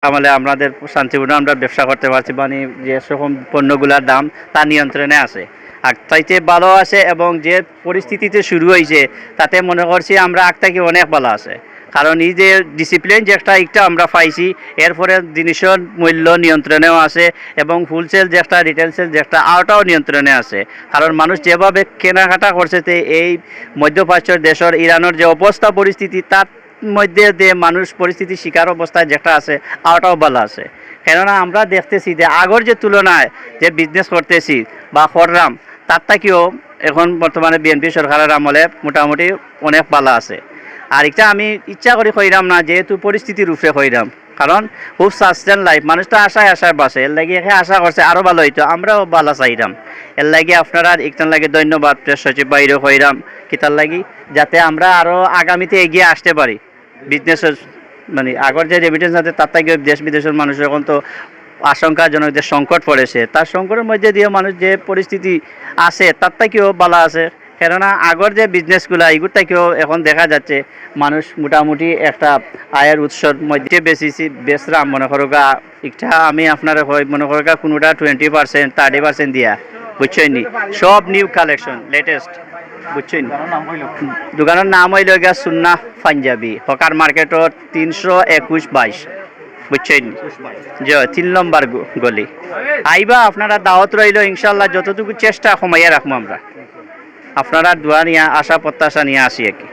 আমলে আমাদের শান্তিপূর্ণ আমরা ব্যবসা করতে পারছি, মানে যে সকম পণ্যগুলোর দাম তা নিয়ন্ত্রণে আছে। আর চাইতে ভালো আছে এবং যে পরিস্থিতিতে শুরু হয়েছে তাতে মনে করছি আমরা আগ থেকে অনেক ভালো আছে। কারণ এই যে ডিসিপ্লিন যে একটা আমরা পাইছি, এরপরে জিনিসের মূল্য নিয়ন্ত্রণেও আছে এবং হোলসেল যে একটা রিটেল সেল যে একটা আওটাও নিয়ন্ত্রণে আছে। কারণ মানুষ যেভাবে কেনাকাটা করছে তে এই মধ্যপ্রাচ্যের দেশের ইরানের যে অবস্থা পরিস্থিতি তার মধ্যে যে মানুষ পরিস্থিতি শিকার অবস্থায় যেটা আছে আওটাও ভালো আছে। কেননা আমরা দেখতেছি যে আগের যে তুলনায় যে বিজনেস করতেছি বা করলাম তার থেকেও এখন বর্তমানে বিএনপি সরকারের আমলে মোটামুটি অনেক ভালো আছে। আর এটা আমি ইচ্ছা করে কইরাম না, যেহেতু পরিস্থিতির উপরে কইরাম, কারণ খুব সাস্টেন লাইফ মানুষ তো আশায় বাসে, এর লাগে এখানে আশা করছে আরও ভালো হইতো, আমরাও ভালো চাইরাম। এর লাগে আপনারা একটার লাগে ধন্যবাদ প্রেস সচিব বাইরেও কইরাম কিতার লাগি, যাতে আমরা আরও আগামীতে এগিয়ে আসতে পারি বিজনেসের, মানে আগের যে রেমিটেন্স আছে তার থেকে দেশ বিদেশের মানুষ এখন তো আশঙ্কাজনক যে সংকট পড়েছে, তার সংকটের মধ্যে দিয়ে মানুষ যে পরিস্থিতি আছে তার থেকেও ভালো আছে। কেননা আগের যে বিজনেসগুলো এগুলোর থেকেও এখন দেখা যাচ্ছে মানুষ মোটামুটি একটা আয়ের উৎসর মধ্যে বেশরাম মনে করো গা একটা আমি আপনার হয় মনে করো গা কোনোটা 20% 30% দিয়া, বুঝছেন নি, সব নিউ কালেকশন লেটেস্ট, বুঝছেন। দোকানের নাম হইল গা সুন্না পাঞ্জাবি, হকার মার্কেটর 321-22, বুঝছেন, যে 3 নম্বর গলি। আইবা আপনারা দাওয়াত রইল, ইনশাল্লাহ যতটুকু চেষ্টা কমাইয়া রাখবো আমরা, আপনারা দোয়া নিয়ে আশা প্রত্যাশা নিয়ে আসি আর কি।